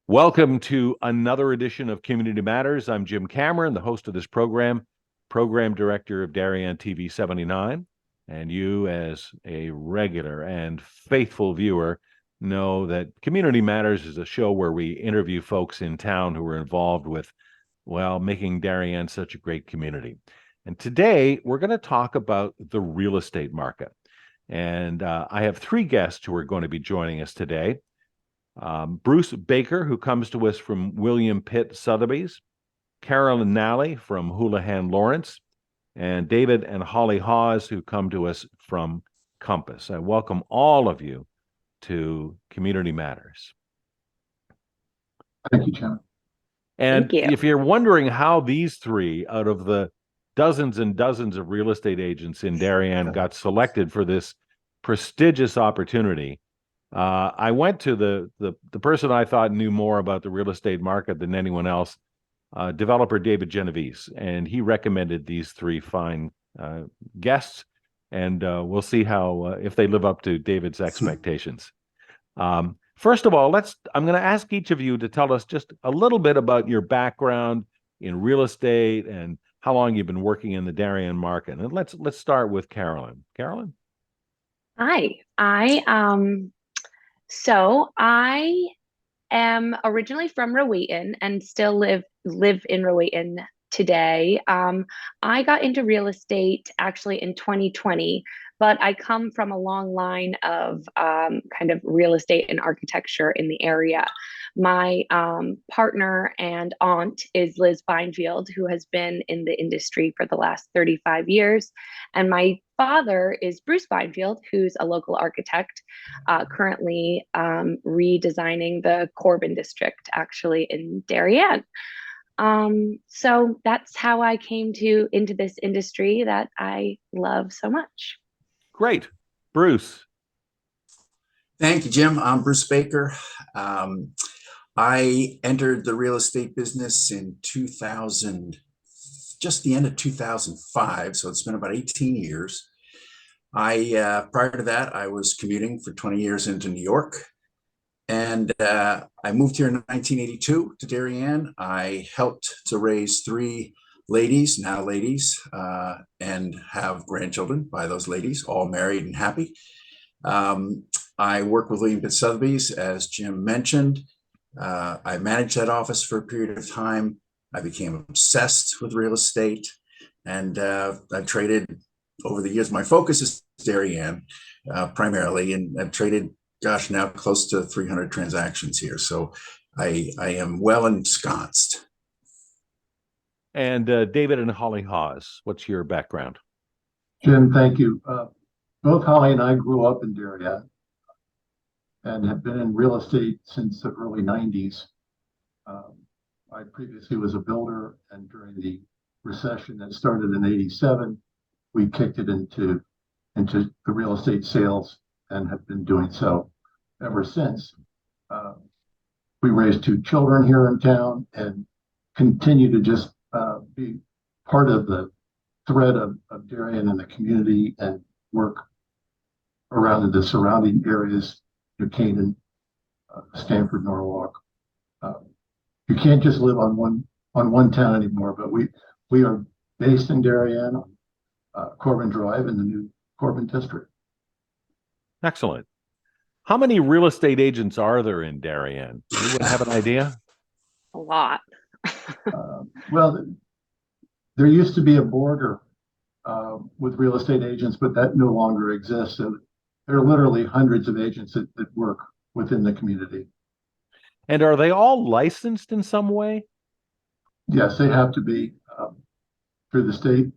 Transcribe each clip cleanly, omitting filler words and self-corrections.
Welcome to another edition of Community Matters. I'm Jim Cameron, the host of this program director of Darien TV 79. And you, as a regular and faithful viewer, know that Community Matters is a show where we interview folks in town who are involved with, well, making Darien such a great community. And today, we're going to talk about the real estate market. And I have three guests who are going to be joining us today. Bruce Baker, who comes to us from William Pitt Sotheby's, Carolyn Nally from Houlihan Lawrence, and David and Holly Hawes, who come to us from Compass. I welcome all of you to Community Matters. Thank you, Jim. And if you're wondering how these three, out of the dozens and dozens of real estate agents in Darien, got selected for this prestigious opportunity, I went to the person I thought knew more about the real estate market than anyone else, developer David Genovese, and he recommended these three fine guests, and we'll see how if they live up to David's expectations. First of all, I'm going to ask each of you to tell us just a little bit about your background in real estate and how long you've been working in the Darien market. And let's start with Carolyn. Carolyn? Hi, So I am originally from Rowayton and still live in Rowayton today. I got into real estate actually in 2020, but I come from a long line of kind of real estate and architecture in the area. My partner and aunt is Liz Beinfield, who has been in the industry for the last 35 years. And my father is Bruce Beinfield, who's a local architect, currently redesigning the Corbin district actually in Darien. So that's how I came into this industry that I love so much. Great. Bruce. Thank you, Jim. I'm Bruce Baker. I entered the real estate business in 2000, just the end of 2005. So it's been about 18 years. Prior to that, I was commuting for 20 years into New York. And I moved here in 1982 to Darien. I helped to raise three ladies, now ladies, and have grandchildren by those ladies, all married and happy. I worked with William Pitt Sotheby's, as Jim mentioned. I managed that office for a period of time. I became obsessed with real estate, and I've traded over the years. My focus is Darien primarily, and I've traded, now close to 300 transactions here. So I am well ensconced. And David and Holly Hawes, what's your background? Jim, thank you. Both Holly and I grew up in Darien and have been in real estate since the early 90s. I previously was a builder, and during the recession that started in 87, we kicked it into the real estate sales and have been doing so ever since. We raised two children here in town and continue to just be part of the thread of Darien and the community and work around the surrounding areas, New Canaan, Stamford, Norwalk. You can't just live on one town anymore, but we are based in Darien on Corbin Drive in the new Corbin district. Excellent. How many real estate agents are there in Darien? You would have an idea? A lot. Well, there used to be a border with real estate agents, but that no longer exists. So there are literally hundreds of agents that work within the community. And are they all licensed in some way? Yes, they have to be through the state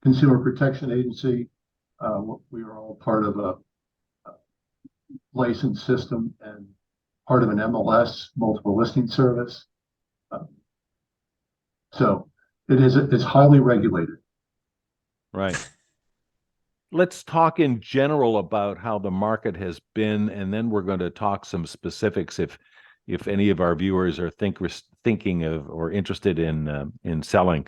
Consumer Protection Agency. We are all part of a license system and part of an MLS, multiple listing service. So it's highly regulated. Right. Let's talk in general about how the market has been, and then we're going to talk some specifics if any of our viewers are thinking of or interested in selling.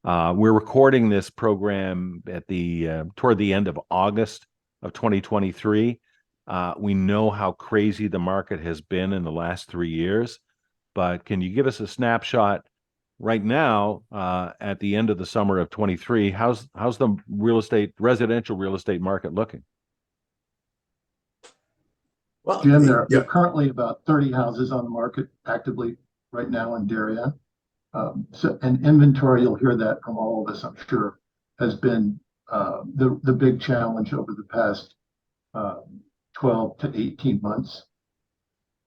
We're recording this program at toward the end of August of 2023. We know how crazy the market has been in the last 3 years, but can you give us a snapshot right now, at the end of the summer of 23? How's the residential real estate market looking? Well, Jim, there yeah, are currently about 30 houses on the market actively right now in Darien. So, and inventory, you'll hear that from all of us, I'm sure, has been the big challenge over the past 12 to 18 months.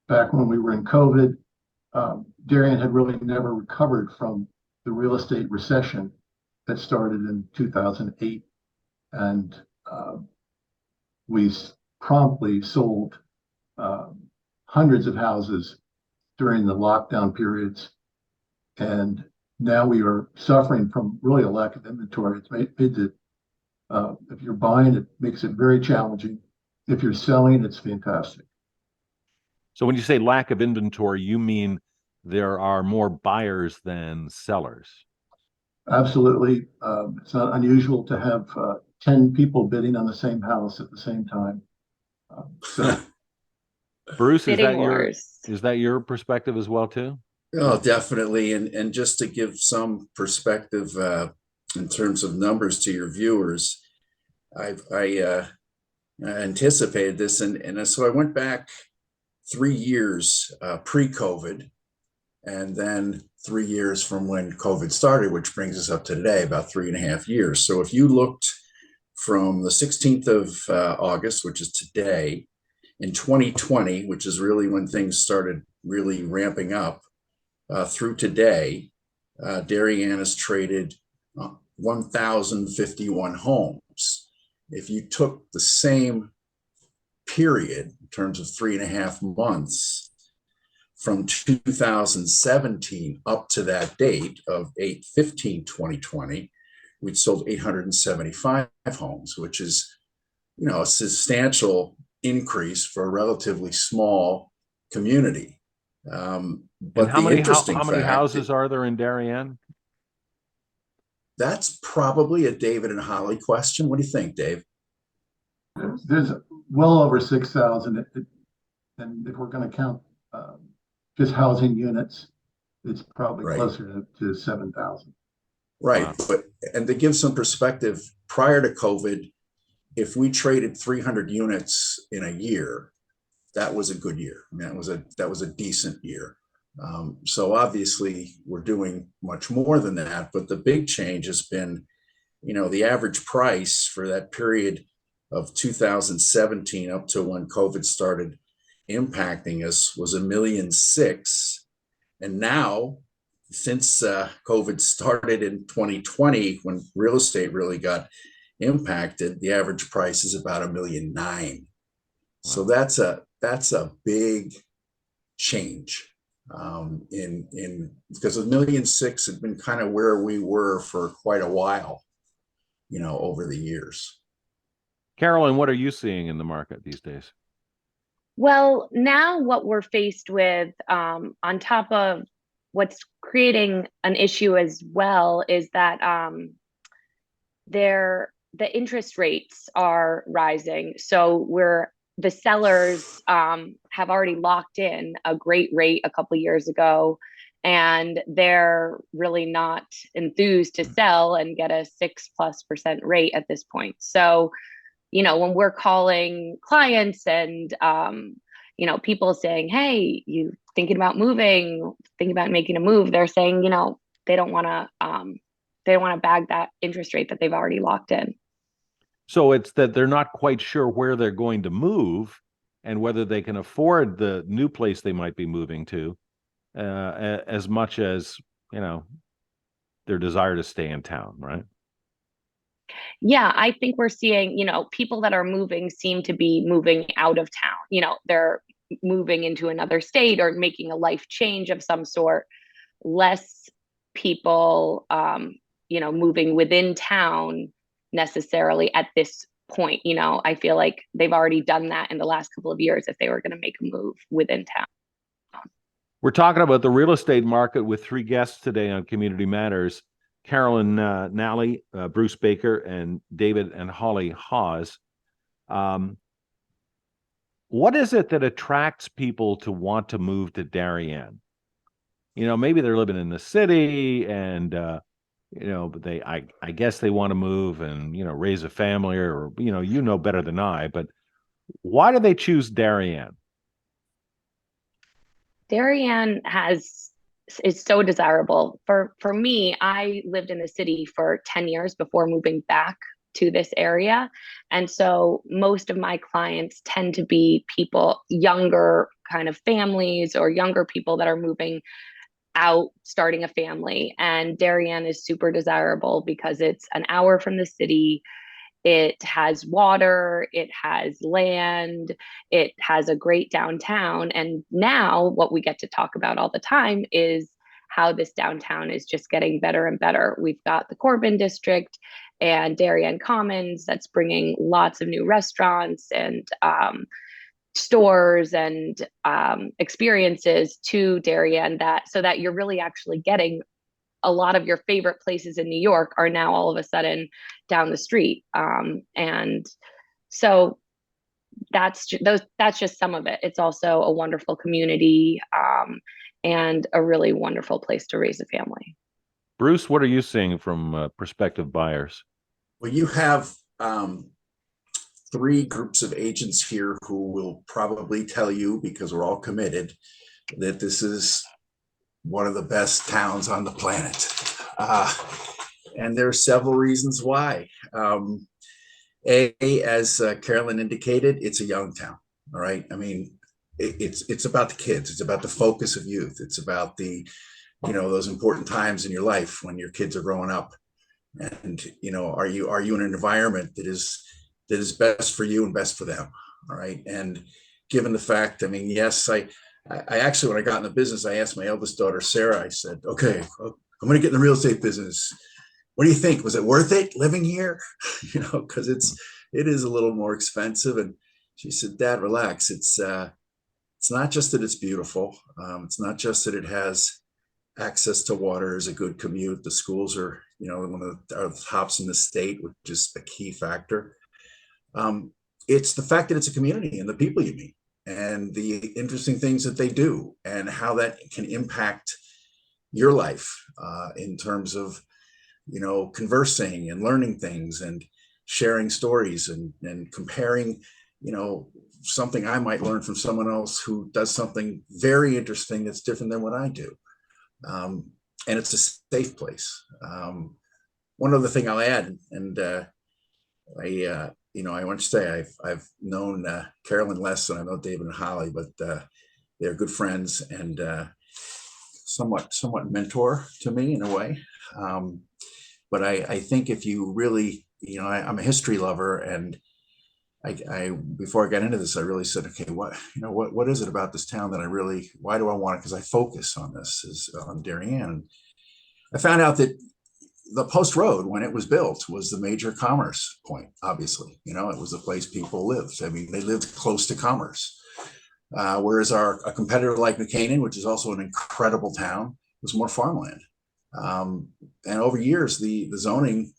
Back when we were in COVID, Darien had really never recovered from the real estate recession that started in 2008. And we promptly sold hundreds of houses during the lockdown periods. And now we are suffering from really a lack of inventory. It's made it, if you're buying, it makes it very challenging. If you're selling, it's fantastic. So when you say lack of inventory, you mean there are more buyers than sellers? Absolutely. It's not unusual to have 10 people bidding on the same house at the same time. So Bruce, Bidding wars. is that your perspective as well too? oh, definitely. And just to give some perspective in terms of numbers to your viewers, I anticipated this, and so I went back 3 years pre-COVID, and then 3 years from when COVID started, which brings us up to today, about 3.5 years. So if you looked from the 16th of August, which is today, in 2020, which is really when things started really ramping up, through today, Darien has traded 1,051 homes. If you took the same period in terms of 3.5 months from 2017 up to that date of 8/15/2020, we'd sold 875 homes, which is, a substantial increase for a relatively small community. But And how the many interesting how many fact, houses are there in Darien? that's probably a David and Holly question. What do you think, Dave? there's well over 6,000. And if we're going to count just housing units, it's probably Right. closer to 7,000. Right. Wow. But, and to give some perspective, prior to COVID, if we traded 300 units in a year, that was a good year. I mean, that was a decent year. So obviously we're doing much more than that, but the big change has been, the average price for that period of 2017 up to when COVID started impacting us was $1.6 million. And now, since COVID started in 2020, when real estate really got impacted, the average price is about $1.9 million. So that's a big change in because $1.6 million had been kind of where we were for quite a while, over the years. Carolyn, what are you seeing in the market these days? Well, now what we're faced with, on top of what's creating an issue as well, is that the interest rates are rising. So the sellers have already locked in a great rate a couple of years ago, and they're really not enthused to sell and get a 6+% rate at this point. So when we're calling clients and, people saying, hey, you thinking about moving, thinking about making a move, they're saying, they don't want to bag that interest rate that they've already locked in. So it's that they're not quite sure where they're going to move and whether they can afford the new place they might be moving to, as much as, their desire to stay in town, right? Yeah, I think we're seeing, people that are moving seem to be moving out of town. They're moving into another state or making a life change of some sort. Less people, moving within town necessarily at this point. I feel like they've already done that in the last couple of years if they were going to make a move within town. We're talking about the real estate market with three guests today on Community Matters: Carolyn Nally, Bruce Baker, and David and Holly Hawes. What is it that attracts people to want to move to Darien? Maybe they're living in the city and but I guess they want to move and raise a family, or better than I, but why do they choose Darien? Darien is so desirable. For me, I lived in the city for 10 years before moving back to this area. And so most of my clients tend to be people, younger kind of families or younger people that are moving out, starting a family. And Darien is super desirable because it's an hour from the city. It has water, it has land, it has a great downtown. And now, what we get to talk about all the time is how this downtown is just getting better and better. We've got the Corbin District and Darien Commons that's bringing lots of new restaurants and stores and experiences to Darien, so that you're really actually getting a lot of your favorite places in New York are now all of a sudden down the street. And so that's just some of it. It's also a wonderful community, and a really wonderful place to raise a family. Bruce, what are you seeing from prospective buyers? Well, you have three groups of agents here who will probably tell you, because we're all committed, that this is one of the best towns on the planet. And there are several reasons why. As Carolyn indicated, it's a young town. All right. I mean, it's about the kids. It's about the focus of youth. It's about those important times in your life when your kids are growing up. And are you in an environment that is best for you and best for them? All right. And given the fact, I mean, yes, I actually, when I got in the business, I asked my eldest daughter, Sarah, I said, okay, I'm going to get in the real estate business. What do you think? Was it worth it living here? Because it is a little more expensive. And she said, Dad, relax. It's not just that it's beautiful. It's not just that it has access to water, is a good commute. The schools are, one of the tops in the state, which is a key factor. It's the fact that it's a community and the people you meet and the interesting things that they do and how that can impact your life in terms of, conversing and learning things and sharing stories and comparing, something I might learn from someone else who does something very interesting that's different than what I do. And it's a safe place. One other thing I'll add, and I want to say I've known Carolyn less than I know David and Holly, but they're good friends and somewhat mentor to me in a way. But I think if you really, I'm a history lover, and I before I got into this, I really said, okay, what is it about this town that why do I want it? Because I focus on this is on Darien. I found out that the post road, when it was built, was the major commerce point. Obviously, it was the place people lived. I mean, they lived close to commerce. Whereas a competitor like New Canaan, which is also an incredible town, was more farmland. And over years, the zoning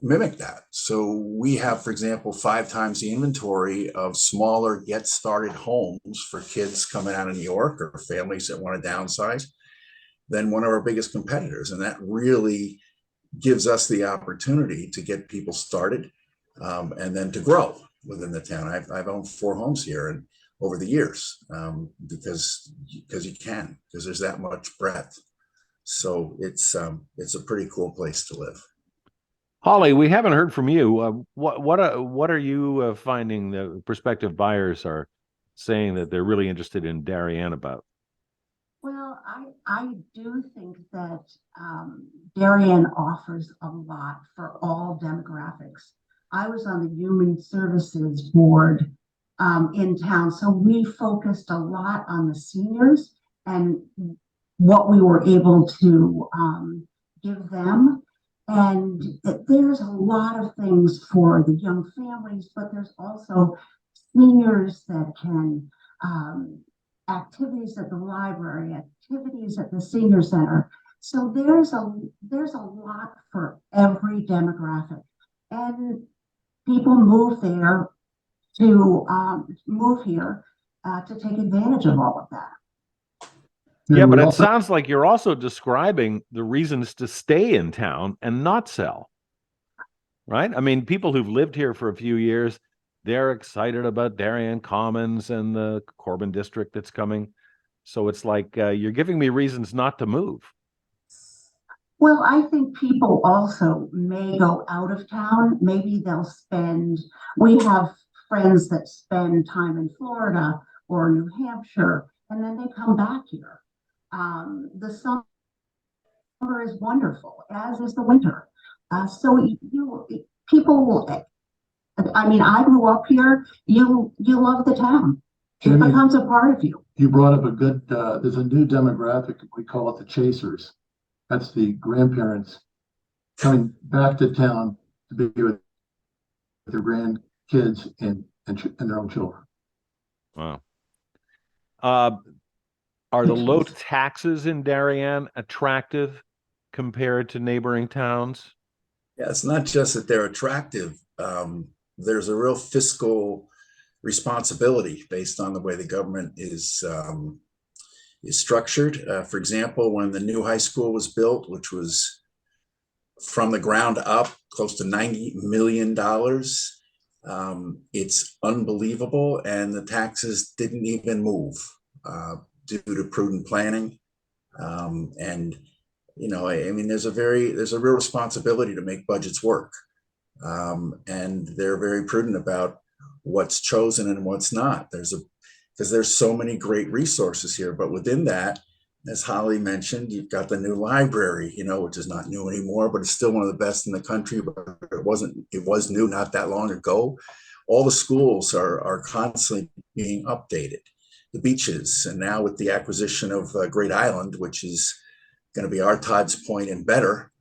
mimicked that. So we have, for example, 5 times the inventory of smaller get started homes for kids coming out of New York or families that want to downsize than one of our biggest competitors. And that really gives us the opportunity to get people started and then to grow within the town. I've owned 4 homes here and over the years because there's that much breadth. So it's a pretty cool place to live. Holly, we haven't heard from you. What are you finding the prospective buyers are saying that they're really interested in Darien about? Well, I do think that Darien offers a lot for all demographics. I was on the Human Services Board in town, so we focused a lot on the seniors and what we were able to give them. And there's a lot of things for the young families, but there's also seniors that can activities at the library, activities at the senior center. So there's a lot for every demographic, and people move here to take advantage of all of that. Yeah, but we it also, sounds like you're also describing the reasons to stay in town and not sell, right? I mean, people who've lived here for a few years, they're excited about Darien Commons and the Corbin district that's coming. So it's like you're giving me reasons not to move. Well, I think people also may go out of town. Maybe they'll spend, we have friends that spend time in Florida or New Hampshire, and then they come back here. The summer is wonderful, as is the winter. So people, I mean, I grew up here. You love the town. It Jimmy, becomes a part of you. you brought up a good, there's a new demographic, we call it the chasers. That's the grandparents coming back to town to be with their grandkids and their own children. Wow. Are the low taxes in Darien attractive compared to neighboring towns? Yeah, it's not just that they're attractive. There's a real fiscal responsibility based on the way the government is structured. For example, when the new high school was built, which was from the ground up, close to $90 million, it's unbelievable, and the taxes didn't even move due to prudent planning. And I mean, there's a real responsibility to make budgets work, and they're very prudent about what's chosen and what's not. Because there's so many great resources here, but within that, as Holly mentioned, you've got the new library, which is not new anymore, but it's still one of the best in the country. But it was new not that long ago. All the schools are constantly being updated. The beaches, and now with the acquisition of Great Island, which is going to be our Todd's Point and better,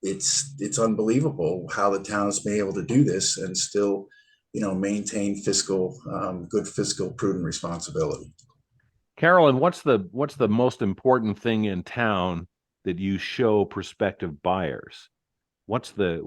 it's unbelievable how the town has been able to do this and still, maintain good fiscal prudent responsibility. Carolyn, what's the most important thing in town that you show prospective buyers? What's the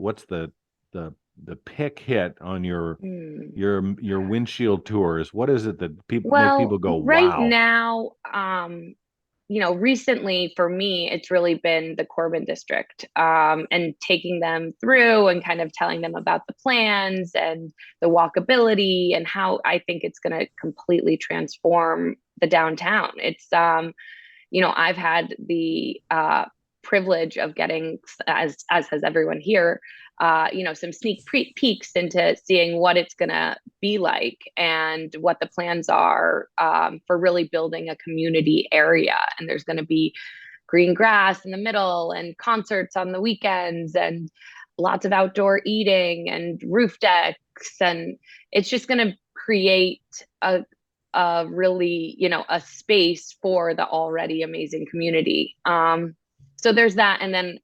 pick hit on your windshield tours? What is it that make people go, right wow? now, recently for me, it's really been the Corbin district, and taking them through and kind of telling them about the plans and the walkability and how I think it's going to completely transform the downtown. It's, I've had the privilege of getting, as has everyone here, some sneak peeks into seeing what it's going to be like and what the plans are for really building a community area. And there's going to be green grass in the middle and concerts on the weekends and lots of outdoor eating and roof decks. And it's just going to create a really, a space for the already amazing community. So there's that. And then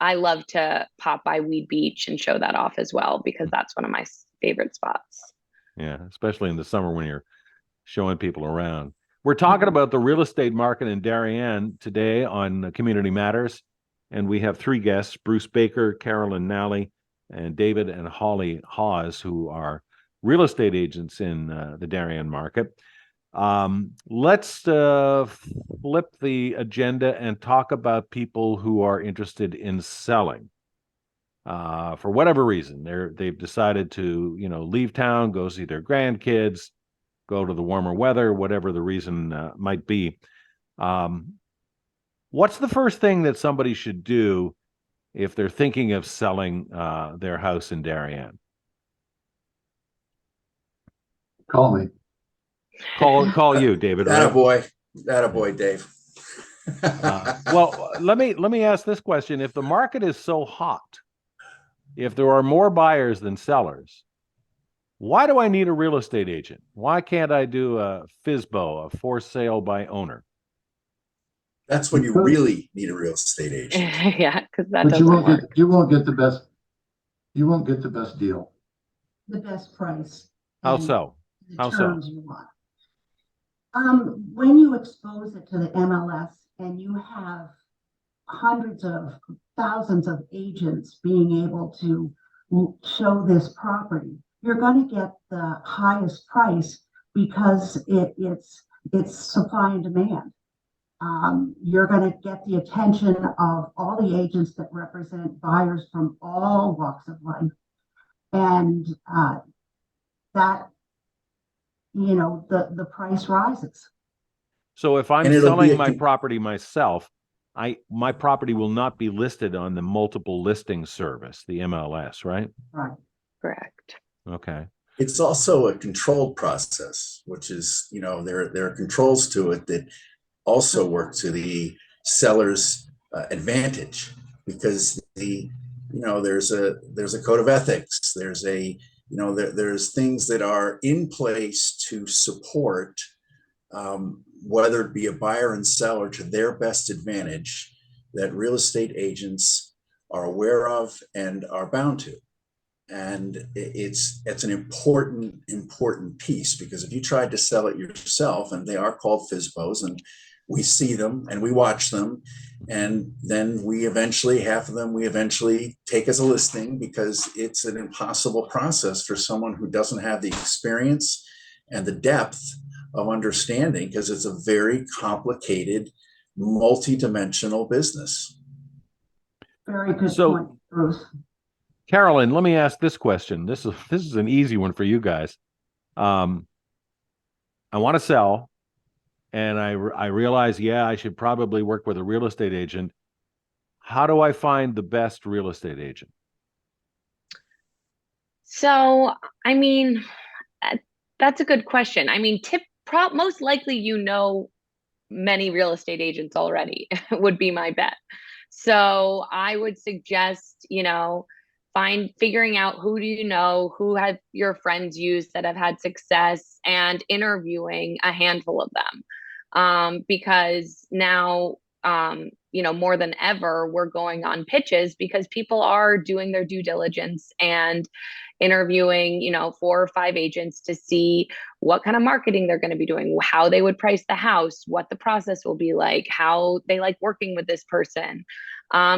I love to pop by Weed Beach and show that off as well, because that's one of my favorite spots. Yeah, especially in the summer when you're showing people around. We're talking about the real estate market in Darien today on Community Matters, and we have three guests: Bruce Baker, Carolyn Nally, and David and Holly Hawes, who are real estate agents in the Darien market. Let's flip the agenda and talk about people who are interested in selling. For whatever reason, they've decided to, leave town, go see their grandkids, go to the warmer weather, whatever the reason might be. What's the first thing that somebody should do if they're thinking of selling their house in Darien? Call me. Call you, David. Right? Attaboy, Dave. Well, let me ask this question: if the market is so hot, if there are more buyers than sellers, why do I need a real estate agent? Why can't I do a FSBO, a for sale by owner? That's when you really need a real estate agent. Yeah, because that But doesn't work. you won't get the best deal. The best price. How and so? The How so? terms you want. When you expose it to the MLS and you have hundreds of thousands of agents being able to show this property, you're going to get the highest price because it's supply and demand. You're going to get the attention of all the agents that represent buyers from all walks of life, and that the price rises. So if I'm And it'll be selling a my property myself, my property will not be listed on the multiple listing service, the MLS, right? Right. Correct. Okay. It's also a controlled process, which is, there are controls to it that also work to the seller's advantage, because there's a code of ethics. There's things that are in place to support, whether it be a buyer and seller, to their best advantage, that real estate agents are aware of and are bound to. And it's an important piece, because if you tried to sell it yourself, and they are called FSBOs, and we see them and we watch them, and then half of them we eventually take as a listing, because it's an impossible process for someone who doesn't have the experience and the depth of understanding, because it's a very complicated, multi-dimensional business. Very good So- point, Bruce. Carolyn, let me ask this question. This is an easy one for you guys. I want to sell, and I realize, I should probably work with a real estate agent. How do I find the best real estate agent? So, I mean, that's a good question. I mean, most likely, many real estate agents already would be my bet. So I would suggest, figuring out who do you know, who have your friends used that have had success, and interviewing a handful of them. Because now, more than ever, we're going on pitches because people are doing their due diligence and interviewing, 4 or 5 agents to see what kind of marketing they're going to be doing, how they would price the house, what the process will be like, how they like working with this person.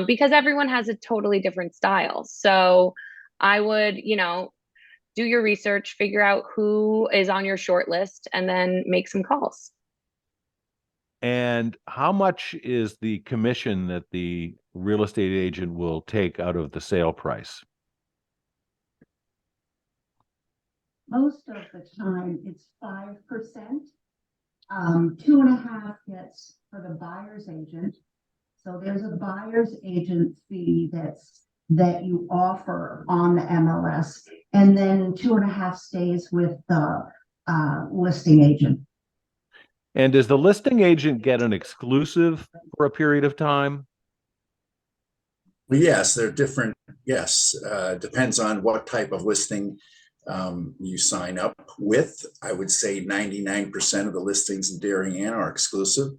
Because everyone has a totally different style. So I would, do your research, figure out who is on your short list, and then make some calls. And how much is the commission that the real estate agent will take out of the sale price? Most of the time, it's 5%. 2.5% gets for the buyer's agent. So there's a buyer's agent fee that you offer on the MLS, and then 2.5% stays with the listing agent. And does the listing agent get an exclusive for a period of time? Well, yes, they're different. Yes, depends on what type of listing you sign up with. I would say 99% of the listings in Darien are exclusive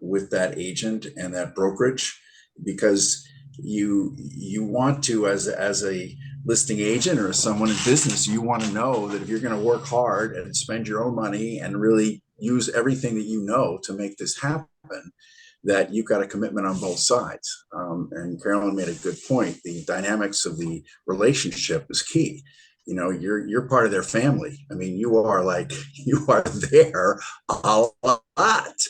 with that agent and that brokerage, because you want to, as a listing agent or as someone in business, you want to know that if you're going to work hard and spend your own money and really use everything that you know to make this happen, that you've got a commitment on both sides. And Carolyn made a good point. The dynamics of the relationship is key. You're part of their family. I mean, you are there a lot,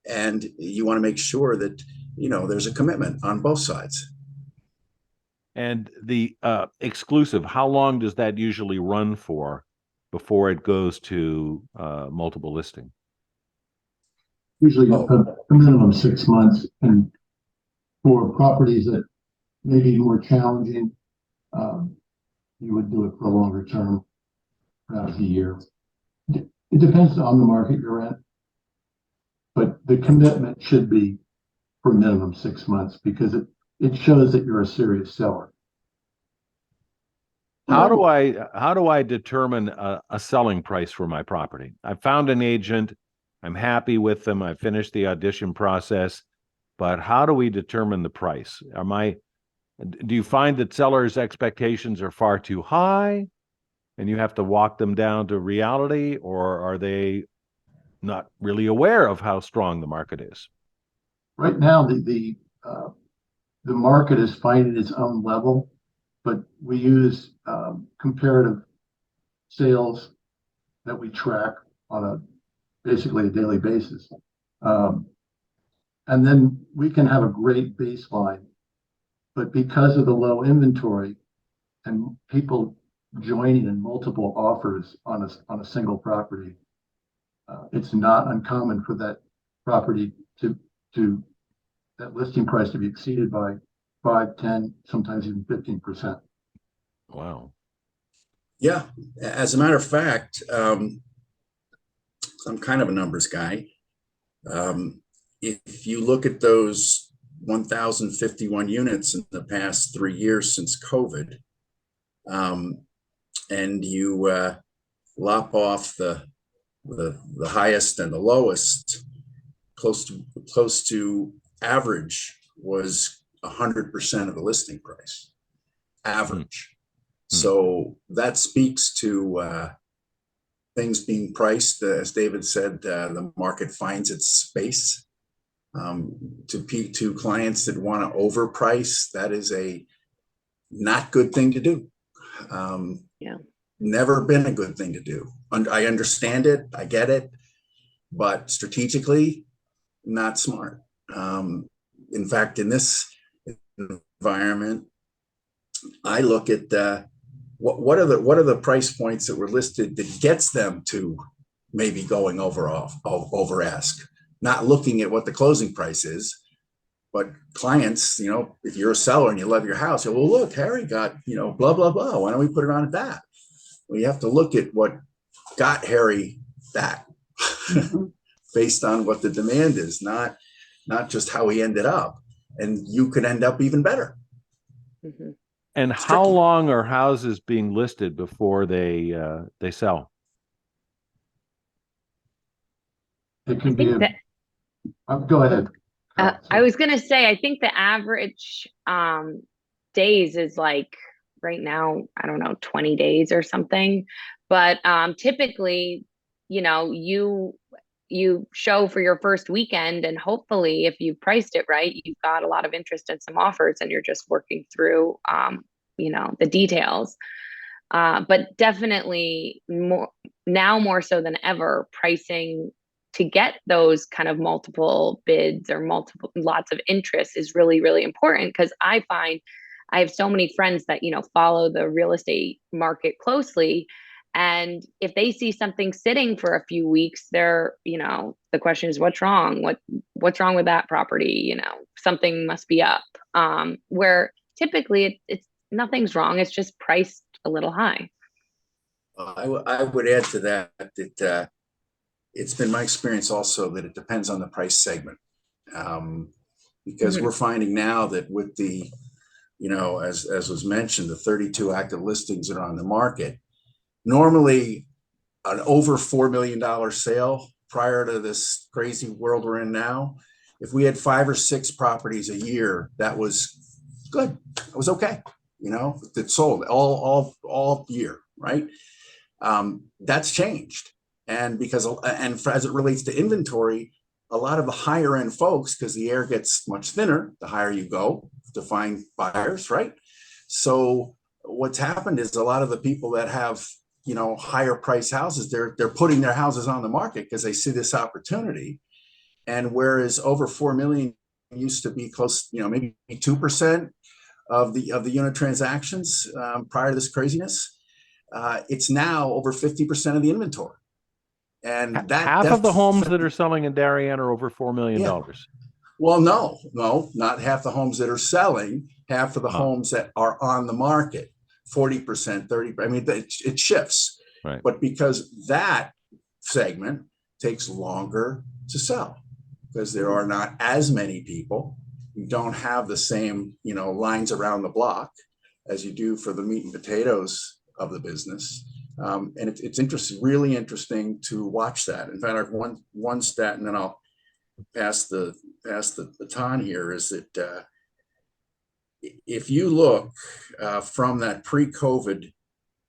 and you want to make sure that there's a commitment on both sides. And the exclusive, how long does that usually run for before it goes to multiple listing? Usually a minimum 6 months, and for properties that may be more challenging, you would do it for a longer term, perhaps a year. It depends on the market you're in, but the commitment should be for minimum 6 months, because it shows that you're a serious seller. How do I determine a selling price for my property? I found an agent. I'm happy with them. I finished the audition process, but how do we determine the price? Do you find that sellers' expectations are far too high and you have to walk them down to reality, or are they not really aware of how strong the market is? Right now, the market is finding its own level, but we use comparative sales that we track on basically a daily basis. Um, and then we can have a great baseline, but because of the low inventory and people joining in multiple offers on a single property, it's not uncommon for that property to that listing price to be exceeded by 5, 10, sometimes even 15%. Wow. Yeah, as a matter of fact, I'm kind of a numbers guy. If you look at those 1,051 units in the past 3 years since COVID, and you lop off the highest and the lowest, close to average was 100% of the listing price, average. So that speaks to things being priced, as David said, the market finds its space. To clients that want to overprice, that is a not good thing to do. Yeah. Never been a good thing to do. I understand it, I get it, but strategically, not smart. In fact, in this environment, I look at what are the price points that were listed that gets them to maybe going over ask, not looking at what the closing price is, but clients, if you're a seller and you love your house, well, look, Harry got, blah, blah, blah. Why don't we put it on at that? Well, you have to look at what got Harry that based on what the demand is, not just how he ended up. And you could end up even better. Mm-hmm. And how long are houses being listed before they sell? It can be go ahead. I was going to say, I think the average days is like right now, I don't know, 20 days or something. But typically, you show for your first weekend, and hopefully if you priced it right, you've got a lot of interest in some offers and you're just working through, the details. But definitely more so than ever, pricing to get those kind of multiple bids or lots of interest is really, really important, because I find I have so many friends that, follow the real estate market closely. And if they see something sitting for a few weeks, they're, the question is, what's wrong? What's wrong with that property? Something must be up. Where typically it's nothing's wrong. It's just priced a little high. I would add to that it's been my experience also that it depends on the price segment, because we're finding now that with the, as was mentioned, the 32 active listings that are on the market, normally an over $4 million sale prior to this crazy world we're in now, if we had 5 or 6 properties a year, that was good. It was okay. It sold all year, right? That's changed. And as it relates to inventory, a lot of the higher end folks, because the air gets much thinner, the higher you go to find buyers, right? So what's happened is a lot of the people that have, higher price houses, they're putting their houses on the market because they see this opportunity. And whereas over 4 million used to be close, maybe 2% of the unit transactions prior to this craziness, it's now over 50% of the inventory. And that half of the homes that are selling in Darien are over $4 million. Yeah. Well, no, not half the homes that are selling, half of the homes that are on the market, 40%, 30%. I mean, it shifts, right? But because that segment takes longer to sell, because there are not as many people, you don't have the same, lines around the block as you do for the meat and potatoes of the business. And it's interesting, really interesting to watch that. In fact, I have one stat, and then I'll pass the baton here, is that if you look from that pre-COVID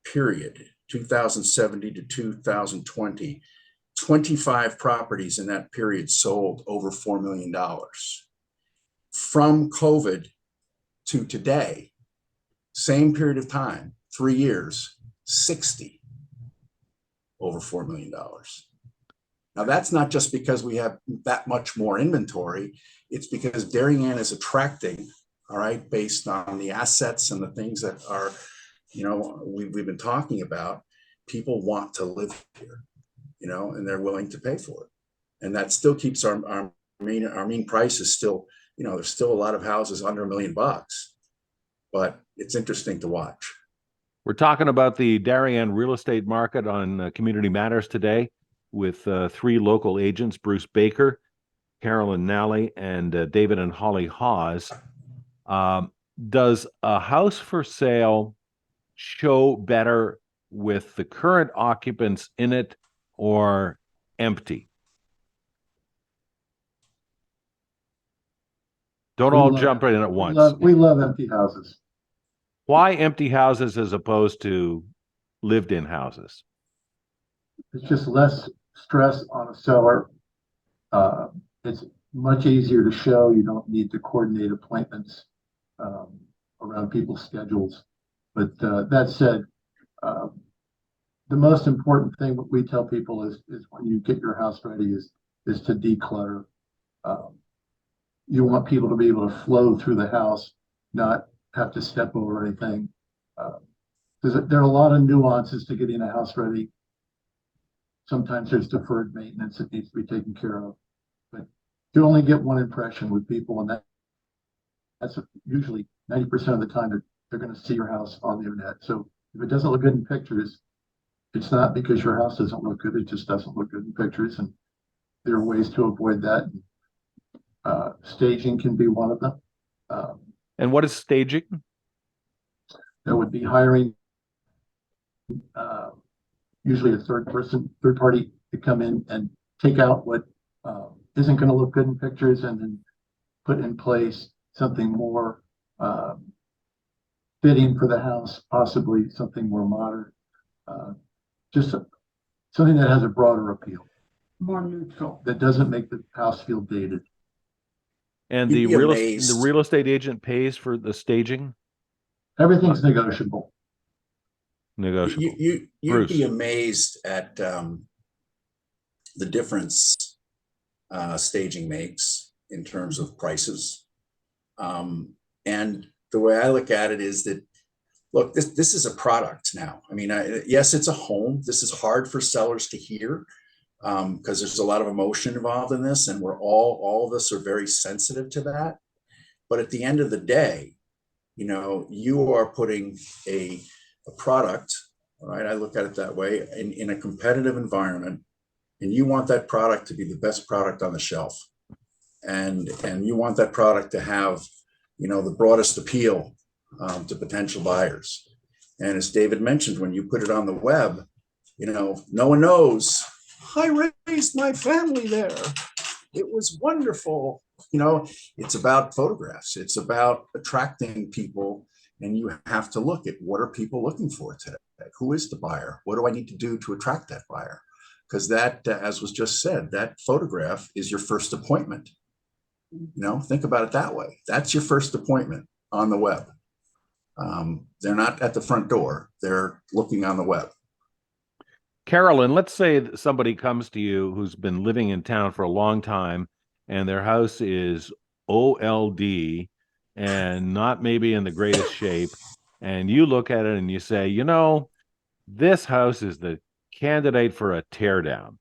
period, 2070 to 2020, 25 properties in that period sold over $4 million. From COVID to today, same period of time, 3 years, 60. over $4 million. Now, that's not just because we have that much more inventory. It's because Darien is attracting, all right, based on the assets and the things that are, we've been talking about. People want to live here, and they're willing to pay for it. And that still keeps our mean price is still, there's still a lot of houses under $1 million, but it's interesting to watch. We're talking about the Darien real estate market on Community Matters today with three local agents, Bruce Baker, Carolyn Nally, and David and Holly Hawes. Does a house for sale show better with the current occupants in it or empty? Don't all jump in at once. We love empty houses. Why empty houses as opposed to lived-in houses? It's just less stress on a seller. It's much easier to show. You don't need to coordinate appointments around people's schedules. But that said, the most important thing what we tell people is when you get your house ready is to declutter. You want people to be able to flow through the house, not have to step over anything. There are a lot of nuances to getting a house ready. Sometimes there's deferred maintenance that needs to be taken care of, but you only get one impression with people, and that's usually 90% of the time they're going to see your house on the internet. So if it doesn't look good in pictures, it's not because your house doesn't look good. It just doesn't look good in pictures, and there are ways to avoid that. Staging can be one of them. And what is staging? That would be hiring usually a third party to come in and take out what isn't going to look good in pictures and then put in place something more fitting for the house, possibly something more modern, just something that has a broader appeal. More neutral. That doesn't make the house feel dated. And the real estate agent pays for the staging? Everything's negotiable. Negotiable. You'd be amazed at the difference staging makes in terms of prices. And the way I look at it is that, look, this is a product now. I mean, yes, it's a home. This is hard for sellers to hear because there's a lot of emotion involved in this, and we're all of us are very sensitive to that. But at the end of the day, you are putting a product, right? I look at it that way, in a competitive environment, and you want that product to be the best product on the shelf, and you want that product to have, the broadest appeal to potential buyers. And as David mentioned, when you put it on the web, no one knows. I raised my family there. It was wonderful. It's about photographs. It's about attracting people. And you have to look at what are people looking for today? Who is the buyer? What do I need to do to attract that buyer? Because that, as was just said, that photograph is your first appointment. Think about it that way. That's your first appointment on the web. They're not at the front door. They're looking on the web. Carolyn, let's say that somebody comes to you who's been living in town for a long time and their house is old and not maybe in the greatest shape. And you look at it and you say, this house is the candidate for a teardown.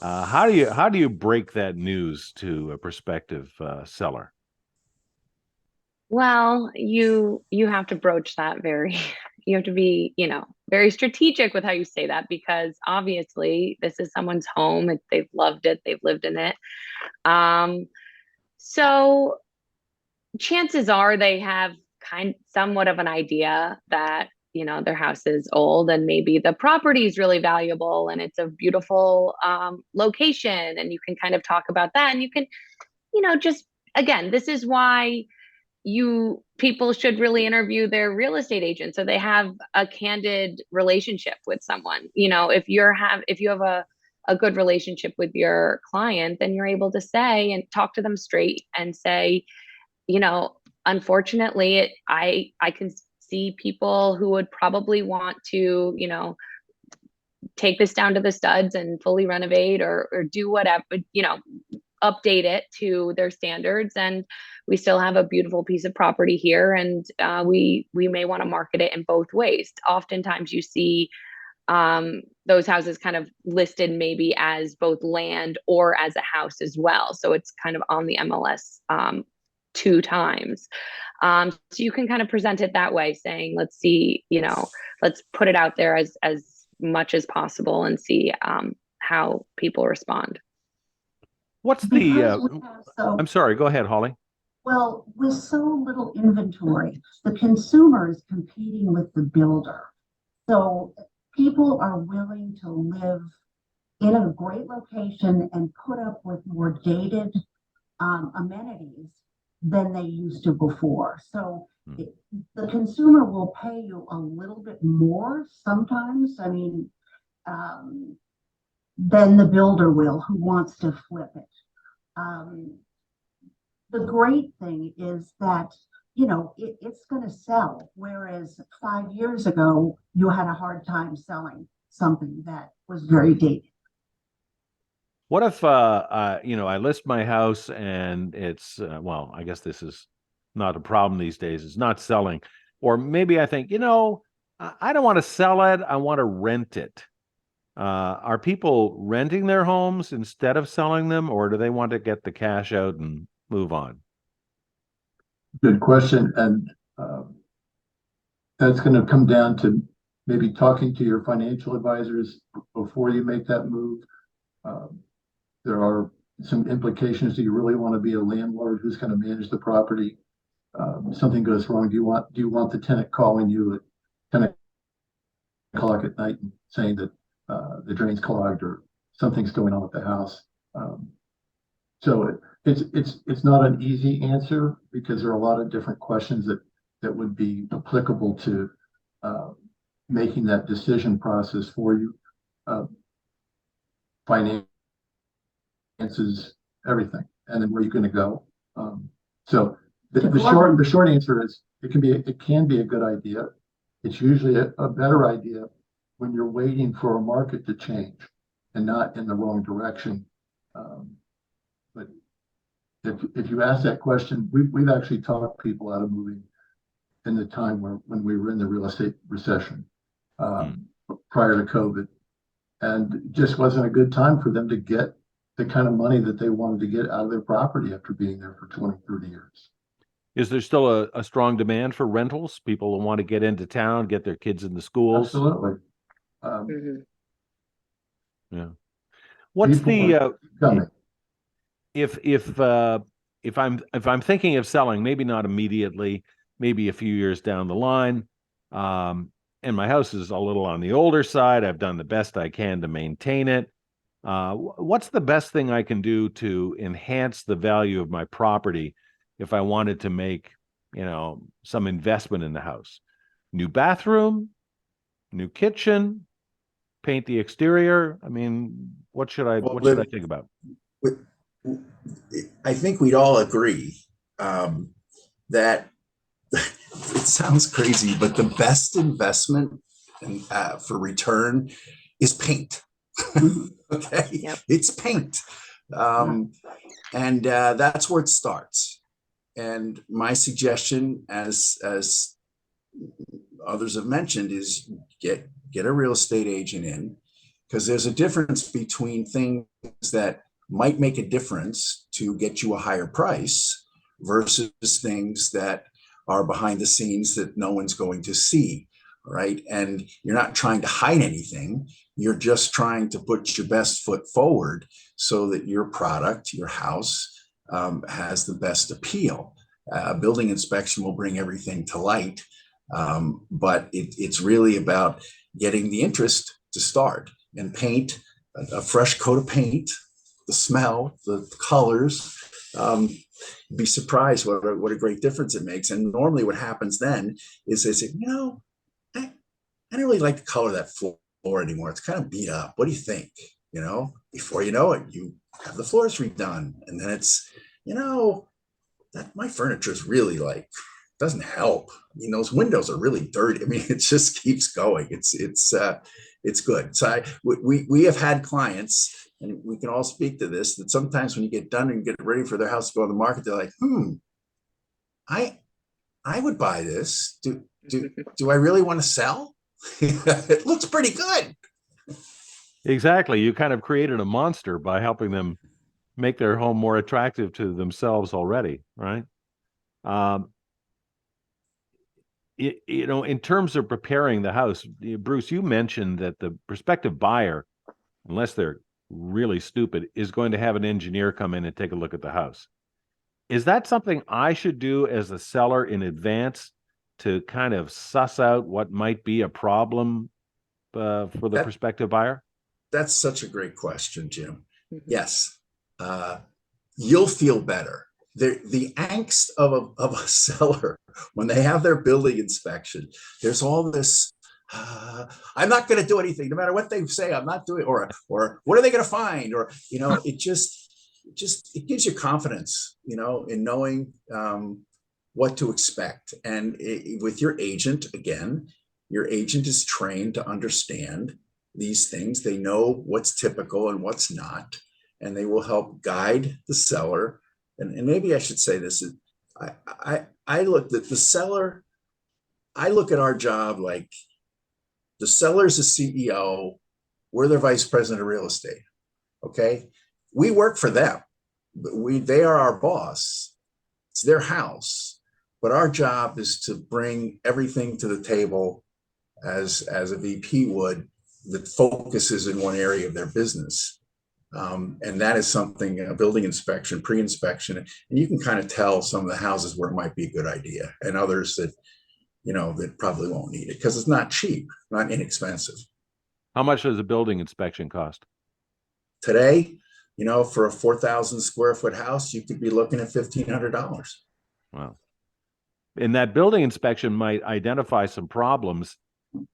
How do you break that news to a prospective seller? Well, you have to broach that you have to be, very strategic with how you say that, because obviously this is someone's home. They've loved it. They've lived in it. So chances are they have somewhat of an idea that, their house is old and maybe the property is really valuable and it's a beautiful location, and you can kind of talk about that, and you can, just, again, this is why people should really interview their real estate agent so they have a candid relationship with someone. If you have a good relationship with your client, then you're able to say and talk to them straight and say, unfortunately, I can see people who would probably want to, take this down to the studs and fully renovate or do whatever, update it to their standards, and we still have a beautiful piece of property here, and we may want to market it in both ways. Oftentimes you see those houses kind of listed maybe as both land or as a house as well, so it's kind of on the MLS 2 times. So you can kind of present it that way, saying, let's see, let's put it out there as much as possible and see how people respond. What's Because the? we have so, I'm sorry. Go ahead, Holly. well, with so little inventory, the consumer is competing with the builder. So people are willing to live in a great location and put up with more dated amenities than they used to before. So the consumer will pay you a little bit more sometimes. I mean, than the builder will, who wants to flip it. The great thing is that, it's going to sell. Whereas 5 years ago, you had a hard time selling something that was very dated. What if I list my house and it's well, I guess this is not a problem these days. It's not selling, or maybe I think I don't want to sell it. I want to rent it. Are people renting their homes instead of selling them, or do they want to get the cash out and move on? Good question. And that's going to come down to maybe talking to your financial advisors before you make that move. There are some implications. Do you really want to be a landlord who's going to manage the property? Something goes wrong. Do you want the tenant calling you at 10 o'clock at night and saying that the drain's clogged or something's going on with the house? So it's not an easy answer, because there are a lot of different questions that would be applicable to making that decision process for you. Finances, everything, and then where you're going to go. So the short answer is it can be a good idea. It's usually a better idea when you're waiting for a market to change and not in the wrong direction. But if you ask that question, we've actually talked people out of moving in the time when we were in the real estate recession prior to COVID, and it just wasn't a good time for them to get the kind of money that they wanted to get out of their property after being there for 20, 30 years. Is there still a strong demand for rentals? People want to get into town, get their kids into schools. Absolutely. Yeah. What's the coming? If I'm thinking of selling, maybe not immediately, maybe a few years down the line, and my house is a little on the older side. I've done the best I can to maintain it. What's the best thing I can do to enhance the value of my property if I wanted to make, some investment in the house? New bathroom, new kitchen, paint the exterior. I mean, what should I think about? I think we'd all agree that it sounds crazy, but the best investment for return is paint. Okay, yep. It's paint, and that's where it starts. And my suggestion, as others have mentioned, is get a real estate agent in, because there's a difference between things that might make a difference to get you a higher price versus things that are behind the scenes that no one's going to see, right? And you're not trying to hide anything. You're just trying to put your best foot forward so that your product, your house, has the best appeal. Building inspection will bring everything to light, but it's really about getting the interest to start. And paint, a fresh coat of paint, the smell, the colors, you'd be surprised what a great difference it makes. And normally what happens then is they say, I don't really like the color of that floor anymore. It's kind of beat up. What do you think? Before you know it, you have the floors redone. And then it's, that my furniture is really doesn't help. I mean, those windows are really dirty. I mean, it just keeps going. It's it's good. So we have had clients, and we can all speak to this, that sometimes when you get done and get ready for their house to go on the market, they're like, I would buy this. Do I really want to sell? It looks pretty good. Exactly. You kind of created a monster by helping them make their home more attractive to themselves already, right? Um, in terms of preparing the house, Bruce, you mentioned that the prospective buyer, unless they're really stupid, is going to have an engineer come in and take a look at the house. Is that something I should do as a seller in advance to kind of suss out what might be a problem for the prospective buyer? That's such a great question, Jim. Mhm. Yes. You'll feel better. The angst of a seller when they have their building inspection, there's all this. I'm not going to do anything, no matter what they say. I'm not doing, or what are they going to find, or it it gives you confidence, in knowing what to expect. And with your agent, again, your agent is trained to understand these things. They know what's typical and what's not, and they will help guide the seller. And maybe I should say this: I look at the seller. I look at our job like the seller's a CEO. We're their vice president of real estate. Okay, we work for them. They are our boss. It's their house, but our job is to bring everything to the table as a VP would, that focuses in one area of their business. And that is something, a building inspection, pre-inspection, and you can kind of tell some of the houses where it might be a good idea, and others that, that probably won't need it, because it's not cheap, not inexpensive. How much does a building inspection cost? Today, for a 4,000 square foot house, you could be looking at $1,500. Wow. And that building inspection might identify some problems,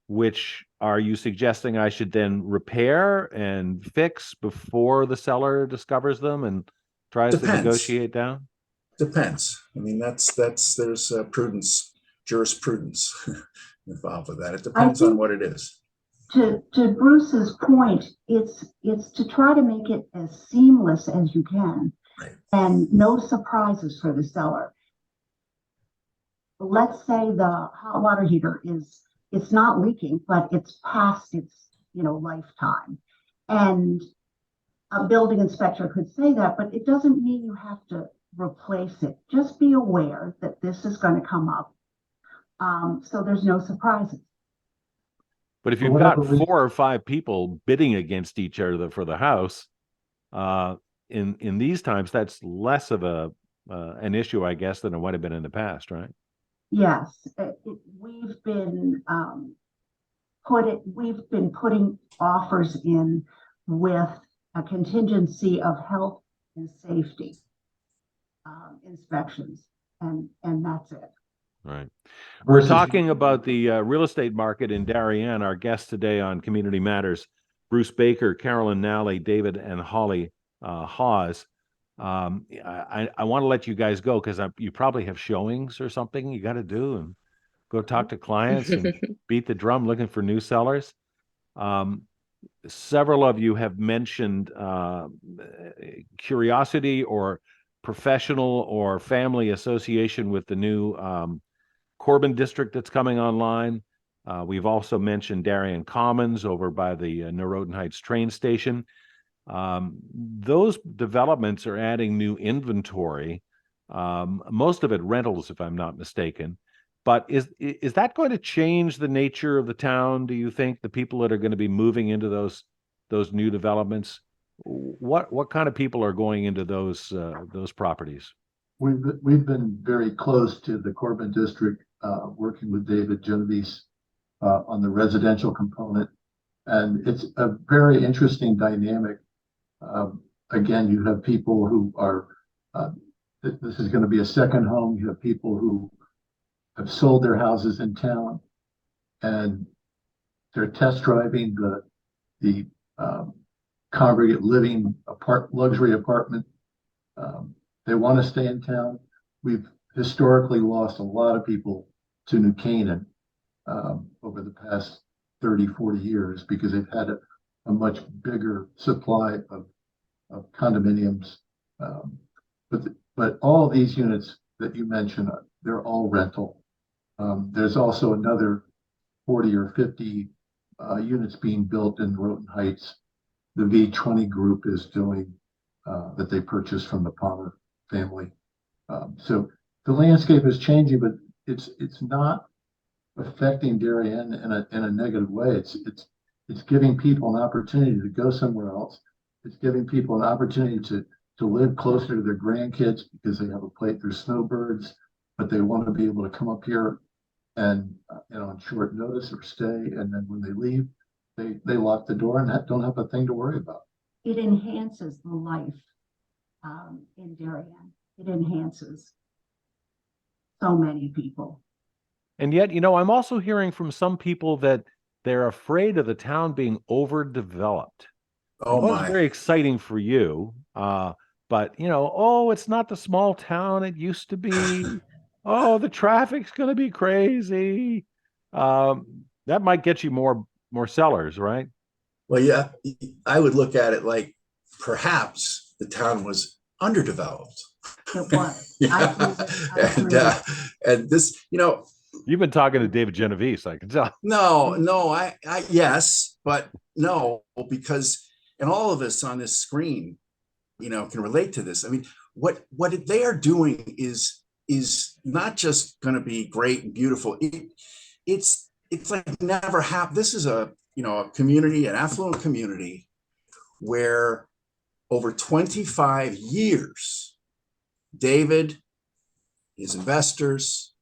which are you suggesting I should then repair and fix before the seller discovers them and tries to negotiate down? Depends. I mean, there's jurisprudence involved with that. It depends on what it is. To Bruce's point, it's to try to make it as seamless as you can, right, and no surprises for the seller. Let's say the hot water heater it's not leaking, but it's past its lifetime, and a building inspector could say that, but it doesn't mean you have to replace it. Just be aware that this is going to come up, so there's no surprises. But if you've got 4 or 5 people bidding against each other for the house, in these times, that's less of an issue, I guess, than it might have been in the past, right? Yes, we've been putting offers in with a contingency of health and safety inspections, and that's it. Right. We're talking about the real estate market in Darien. Our guests today on Community Matters, Bruce Baker, Carolyn Nally, David and Holly Hawes. I want to let you guys go because you probably have showings or something you got to do, and go talk to clients and beat the drum looking for new sellers. Several of you have mentioned curiosity or professional or family association with the new Corbin district that's coming online. We've also mentioned Darien Commons over by the Norotan Heights train station. Those developments are adding new inventory, most of it rentals, if I'm not mistaken. But is that going to change the nature of the town? Do you think the people that are going to be moving into those new developments, what kind of people are going into those properties? We've been very close to the Corbin district, working with David Genovese on the residential component, and it's a very interesting dynamic. Again, you have people who are this is going to be a second home. You have people who have sold their houses in town, and they're test driving the congregate living luxury apartment. They want to stay in town. We've historically lost a lot of people to New Canaan over the past 30, 40 years because they've had a much bigger supply of condominiums. But all of these units that you mentioned, they're all rental. There's also another 40 or 50 units being built in Roten Heights. The V20 group is doing that they purchased from the Palmer family. So the landscape is changing, but it's not affecting Darien in a negative way. It's giving people an opportunity to go somewhere else. It's giving people an opportunity to live closer to their grandkids because they have a place. There's snowbirds, but they want to be able to come up here and on short notice or stay. And then when they leave, they lock the door and don't have a thing to worry about. It enhances the life in Darien. It enhances so many people. And yet, I'm also hearing from some people that they're afraid of the town being overdeveloped. Oh Well, it's my. very exciting for you. But oh, it's not the small town it used to be. Oh, the traffic's going to be crazy. That might get you more sellers, right? Well, yeah, I would look at it like perhaps the town was underdeveloped. It was. Yeah. And this, You've been talking to David Genovese, I can tell. no, I yes, but no, because, and all of us on this screen, can relate to this. I mean, what they are doing is not just going to be great and beautiful. It's like never happened. This is a community, an affluent community, where over 25 years, David, his investors,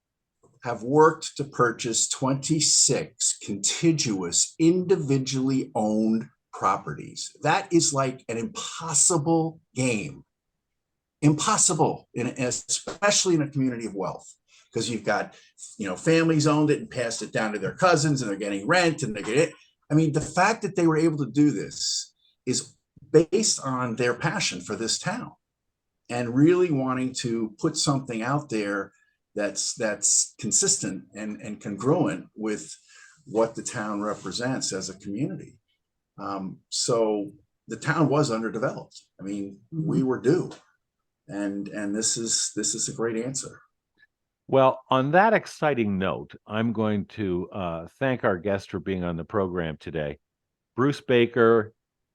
have worked to purchase 26 contiguous, individually owned properties. That is like an impossible game. Impossible, especially in a community of wealth, because you've got, families owned it and passed it down to their cousins, and they're getting rent, and they're getting. I mean, the fact that they were able to do this is based on their passion for this town and really wanting to put something out there that's consistent and congruent with what the town represents as a community. So the town was underdeveloped. I mean, we were due, and this is a great answer. Well, on that exciting note, I'm going to thank our guests for being on the program today. Bruce Baker,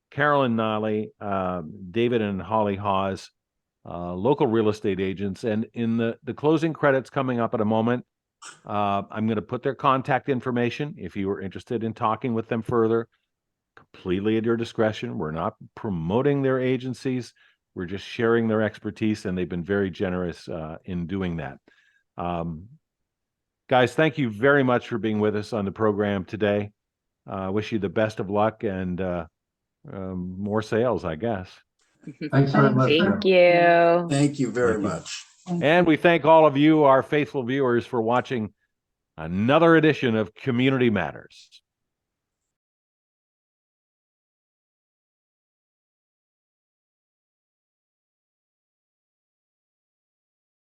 Carolyn Nolly, David and Holly Hawes, local real estate agents. And in the closing credits coming up in a moment, I'm going to put their contact information if you are interested in talking with them further. Completely at your discretion. We're not promoting their agencies. We're just sharing their expertise, and they've been very generous in doing that. Guys, thank you very much for being with us on the program today. Wish you the best of luck and more sales, I guess. Thanks very much. Thank you. Thank you very Thank you. much. And we thank all of you, our faithful viewers, for watching another edition of Community Matters.